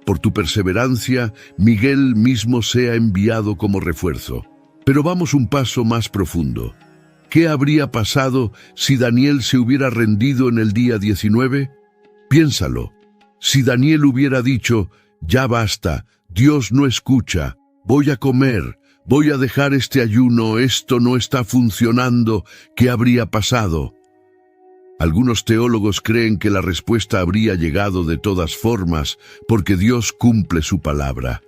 por tu perseverancia, Miguel mismo sea enviado como refuerzo. Pero vamos un paso más profundo. ¿Qué habría pasado si Daniel se hubiera rendido en el día 19? Piénsalo. Si Daniel hubiera dicho: ya basta, Dios no escucha, voy a comer, voy a dejar este ayuno, esto no está funcionando, ¿qué habría pasado? Algunos teólogos creen que la respuesta habría llegado de todas formas, porque Dios cumple su palabra.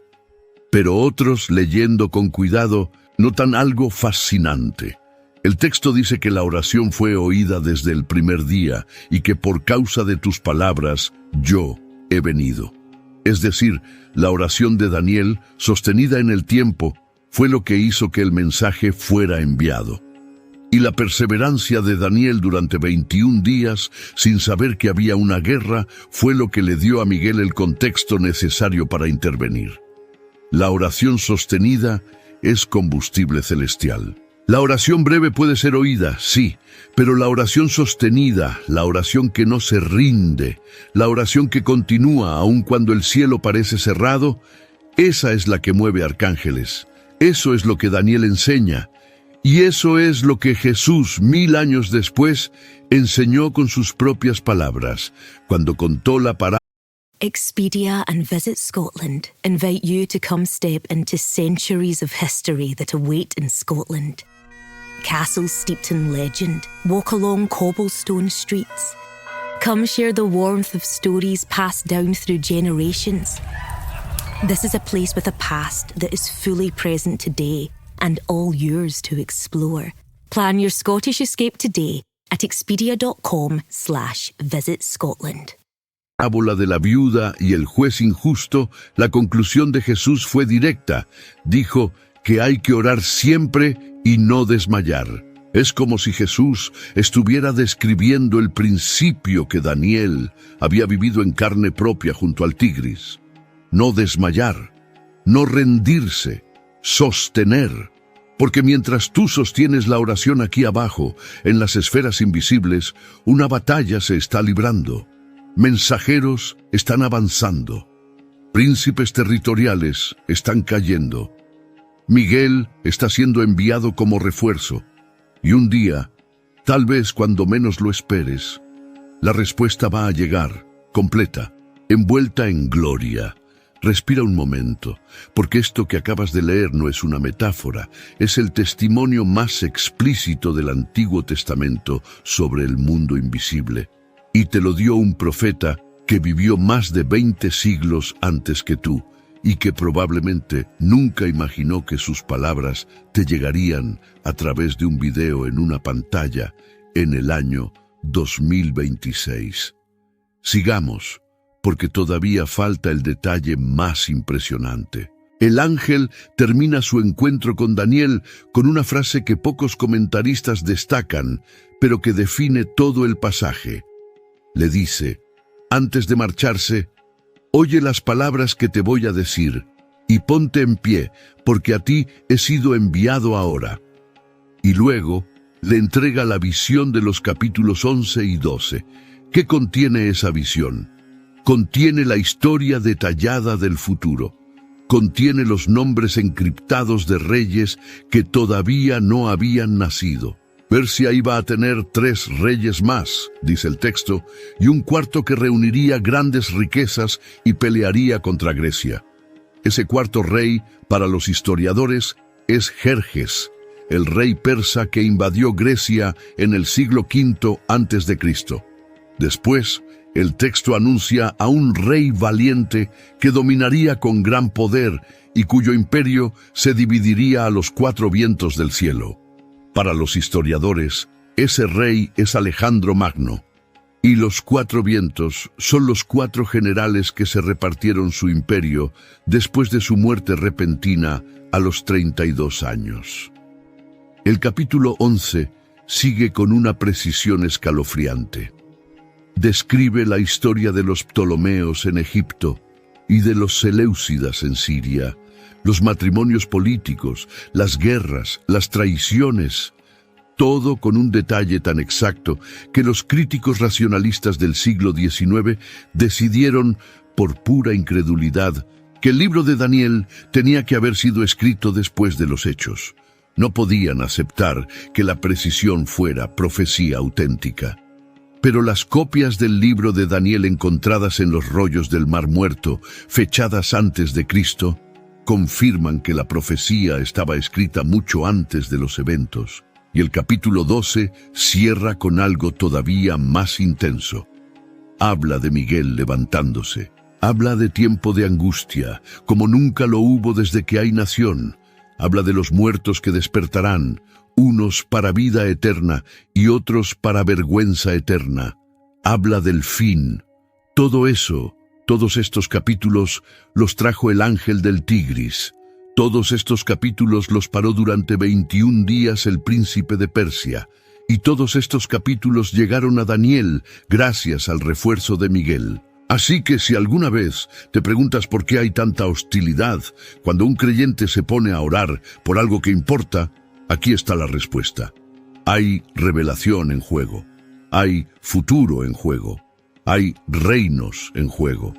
Pero otros, leyendo con cuidado, notan algo fascinante. El texto dice que la oración fue oída desde el primer día y que por causa de tus palabras yo he venido. Es decir, la oración de Daniel, sostenida en el tiempo, fue lo que hizo que el mensaje fuera enviado. Y la perseverancia de Daniel durante 21 días, sin saber que había una guerra, fue lo que le dio a Miguel el contexto necesario para intervenir. La oración sostenida es combustible celestial. La oración breve puede ser oída, sí, pero la oración sostenida, la oración que no se rinde, la oración que continúa aun cuando el cielo parece cerrado, esa es la que mueve arcángeles. Eso es lo que Daniel enseña. Y eso es lo que Jesús, 1000 años después, enseñó con sus propias palabras, cuando contó la parábola. Expedia and Visit Scotland invite you to come step into centuries of history that await in Scotland. Castles steeped in legend walk along cobblestone streets. Come share the warmth of stories passed down through generations. This is a place with a past that is fully present today and all yours to explore. Plan your Scottish escape today at expedia.com/visitscotland. parábola de la viuda y el juez injusto, la conclusión de Jesús fue directa. Dijo que hay que orar siempre y no desmayar. Es como si Jesús estuviera describiendo el principio que Daniel había vivido en carne propia junto al Tigris. No desmayar, no rendirse, sostener. Porque mientras tú sostienes la oración aquí abajo, en las esferas invisibles, una batalla se está librando. Mensajeros están avanzando. Príncipes territoriales están cayendo. Miguel está siendo enviado como refuerzo. Y un día, tal vez cuando menos lo esperes, la respuesta va a llegar, completa, envuelta en gloria. Respira un momento, porque esto que acabas de leer no es una metáfora, es el testimonio más explícito del Antiguo Testamento sobre el mundo invisible. Y te lo dio un profeta que vivió más de 20 siglos antes que tú, y que probablemente nunca imaginó que sus palabras te llegarían a través de un video en una pantalla en el año 2026. Sigamos, porque todavía falta el detalle más impresionante. El ángel termina su encuentro con Daniel con una frase que pocos comentaristas destacan, pero que define todo el pasaje. Le dice, antes de marcharse, oye las palabras que te voy a decir, y ponte en pie, porque a ti he sido enviado ahora. Y luego le entrega la visión de los capítulos 11 y 12. ¿Qué contiene esa visión? Contiene la historia detallada del futuro. Contiene los nombres encriptados de reyes que todavía no habían nacido. Persia iba a tener 3 reyes más, dice el texto, y un cuarto que reuniría grandes riquezas y pelearía contra Grecia. Ese cuarto rey, para los historiadores, es Jerjes, el rey persa que invadió Grecia en el siglo V a.C. Después, el texto anuncia a un rey valiente que dominaría con gran poder y cuyo imperio se dividiría a los 4 vientos del cielo. Para los historiadores, ese rey es Alejandro Magno, y los 4 vientos son los 4 generales que se repartieron su imperio después de su muerte repentina a los 32 años. El capítulo 11 sigue con una precisión escalofriante. Describe la historia de los Ptolomeos en Egipto y de los Seleucidas en Siria, los matrimonios políticos, las guerras, las traiciones, todo con un detalle tan exacto que los críticos racionalistas del siglo XIX decidieron, por pura incredulidad, que el libro de Daniel tenía que haber sido escrito después de los hechos. No podían aceptar que la precisión fuera profecía auténtica. Pero las copias del libro de Daniel encontradas en los rollos del Mar Muerto, fechadas antes de Cristo, confirman que la profecía estaba escrita mucho antes de los eventos, y el capítulo 12 cierra con algo todavía más intenso. Habla de Miguel levantándose, habla de tiempo de angustia, como nunca lo hubo desde que hay nación, habla de los muertos que despertarán, unos para vida eterna y otros para vergüenza eterna. Habla del fin. Todo eso, todos estos capítulos los trajo el ángel del Tigris. Todos estos capítulos los paró durante 21 días el príncipe de Persia. Y todos estos capítulos llegaron a Daniel gracias al refuerzo de Miguel. Así que si alguna vez te preguntas por qué hay tanta hostilidad cuando un creyente se pone a orar por algo que importa, aquí está la respuesta. Hay revelación en juego. Hay futuro en juego. Hay reinos en juego.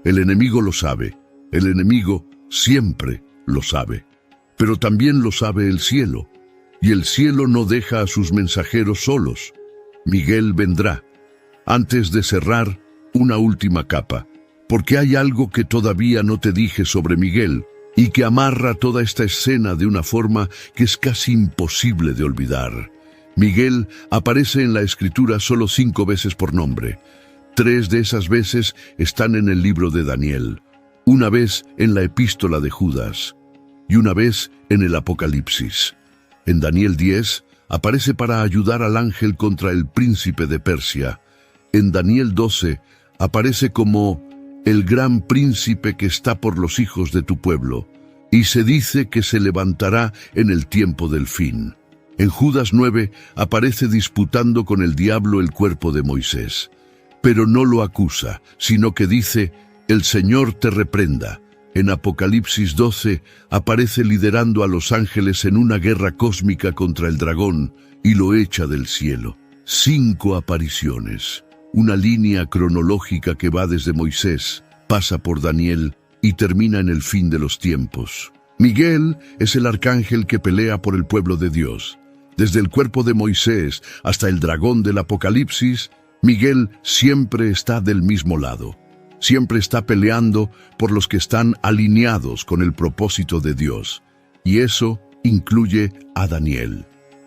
El enemigo lo sabe. El enemigo siempre lo sabe. Pero también lo sabe el cielo. Y el cielo no deja a sus mensajeros solos. Miguel vendrá. Antes de cerrar, una última capa. Porque hay algo que todavía no te dije sobre Miguel y que amarra toda esta escena de una forma que es casi imposible de olvidar. Miguel aparece en la Escritura solo 5 veces por nombre. 3 de esas veces están en el libro de Daniel, una vez en la epístola de Judas y una vez en el Apocalipsis. En Daniel 10 aparece para ayudar al ángel contra el príncipe de Persia. En Daniel 12 aparece como el gran príncipe que está por los hijos de tu pueblo, y se dice que se levantará en el tiempo del fin. En Judas 9 aparece disputando con el diablo el cuerpo de Moisés, pero no lo acusa, sino que dice, el Señor te reprenda. En Apocalipsis 12 aparece liderando a los ángeles en una guerra cósmica contra el dragón y lo echa del cielo. 5 apariciones, una línea cronológica que va desde Moisés, pasa por Daniel y termina en el fin de los tiempos. Miguel es el arcángel que pelea por el pueblo de Dios. Desde el cuerpo de Moisés hasta el dragón del Apocalipsis, Miguel siempre está del mismo lado. Siempre está peleando por los que están alineados con el propósito de Dios. Y eso incluye a Daniel.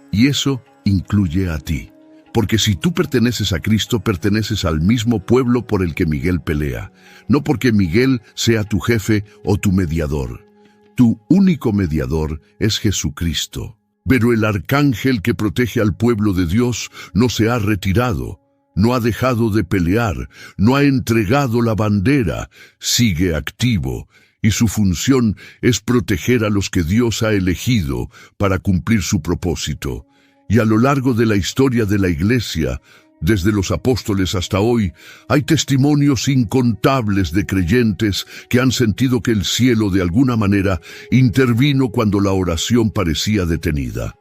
Y eso incluye a ti. Porque si tú perteneces a Cristo, perteneces al mismo pueblo por el que Miguel pelea. No porque Miguel sea tu jefe o tu mediador. Tu único mediador es Jesucristo. Pero el arcángel que protege al pueblo de Dios no se ha retirado. No ha dejado de pelear, no ha entregado la bandera, sigue activo, y su función es proteger a los que Dios ha elegido para cumplir su propósito. Y a lo largo de la historia de la Iglesia, desde los apóstoles hasta hoy, hay testimonios incontables de creyentes que han sentido que el cielo de alguna manera intervino cuando la oración parecía detenida.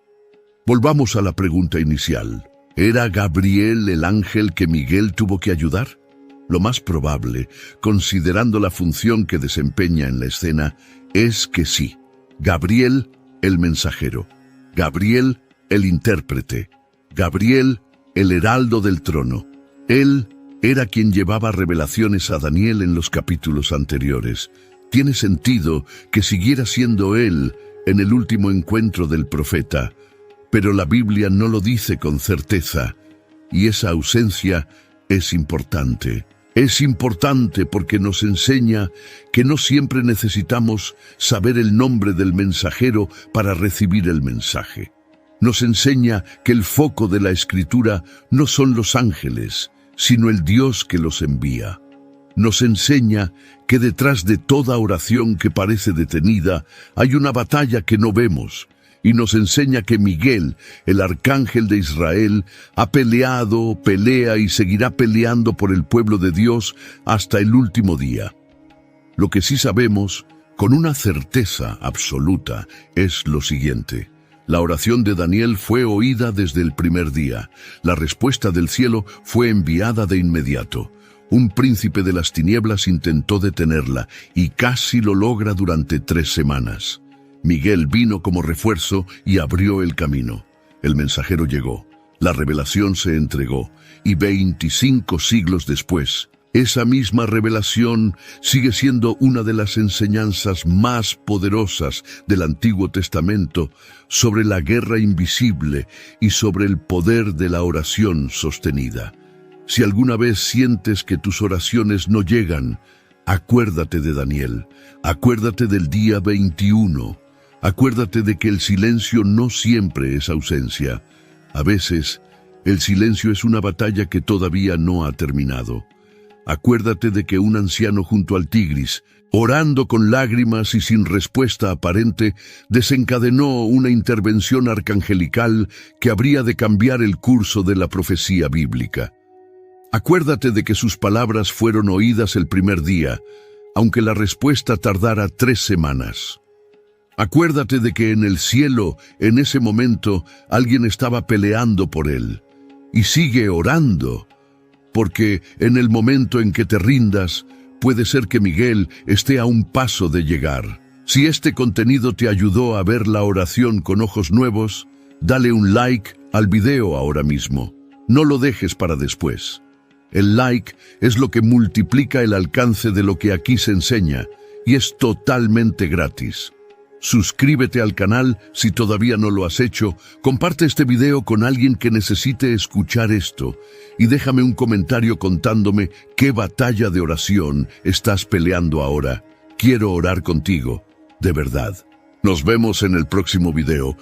Volvamos a la pregunta inicial. ¿Era Gabriel el ángel que Miguel tuvo que ayudar? Lo más probable, considerando la función que desempeña en la escena, es que sí. Gabriel, el mensajero. Gabriel, el intérprete. Gabriel, el heraldo del trono. Él era quien llevaba revelaciones a Daniel en los capítulos anteriores. Tiene sentido que siguiera siendo él en el último encuentro del profeta, pero la Biblia no lo dice con certeza, y esa ausencia es importante. Es importante porque nos enseña que no siempre necesitamos saber el nombre del mensajero para recibir el mensaje. Nos enseña que el foco de la Escritura no son los ángeles, sino el Dios que los envía. Nos enseña que detrás de toda oración que parece detenida hay una batalla que no vemos, y nos enseña que Miguel, el arcángel de Israel, ha peleado, pelea y seguirá peleando por el pueblo de Dios hasta el último día. Lo que sí sabemos, con una certeza absoluta, es lo siguiente. La oración de Daniel fue oída desde el primer día. La respuesta del cielo fue enviada de inmediato. Un príncipe de las tinieblas intentó detenerla y casi lo logra durante 3 semanas. Miguel vino como refuerzo y abrió el camino. El mensajero llegó, la revelación se entregó, y 25 siglos después, esa misma revelación sigue siendo una de las enseñanzas más poderosas del Antiguo Testamento sobre la guerra invisible y sobre el poder de la oración sostenida. Si alguna vez sientes que tus oraciones no llegan, acuérdate de Daniel, acuérdate del día 21, acuérdate de que el silencio no siempre es ausencia. A veces, el silencio es una batalla que todavía no ha terminado. Acuérdate de que un anciano junto al Tigris, orando con lágrimas y sin respuesta aparente, desencadenó una intervención arcangelical que habría de cambiar el curso de la profecía bíblica. Acuérdate de que sus palabras fueron oídas el primer día, aunque la respuesta tardara 3 semanas. Acuérdate de que en el cielo, en ese momento, alguien estaba peleando por él. Y sigue orando, porque en el momento en que te rindas, puede ser que Miguel esté a un paso de llegar. Si este contenido te ayudó a ver la oración con ojos nuevos, dale un like al video ahora mismo. No lo dejes para después. El like es lo que multiplica el alcance de lo que aquí se enseña, y es totalmente gratis. Suscríbete al canal si todavía no lo has hecho, comparte este video con alguien que necesite escuchar esto y déjame un comentario contándome qué batalla de oración estás peleando ahora. Quiero orar contigo, de verdad. Nos vemos en el próximo video.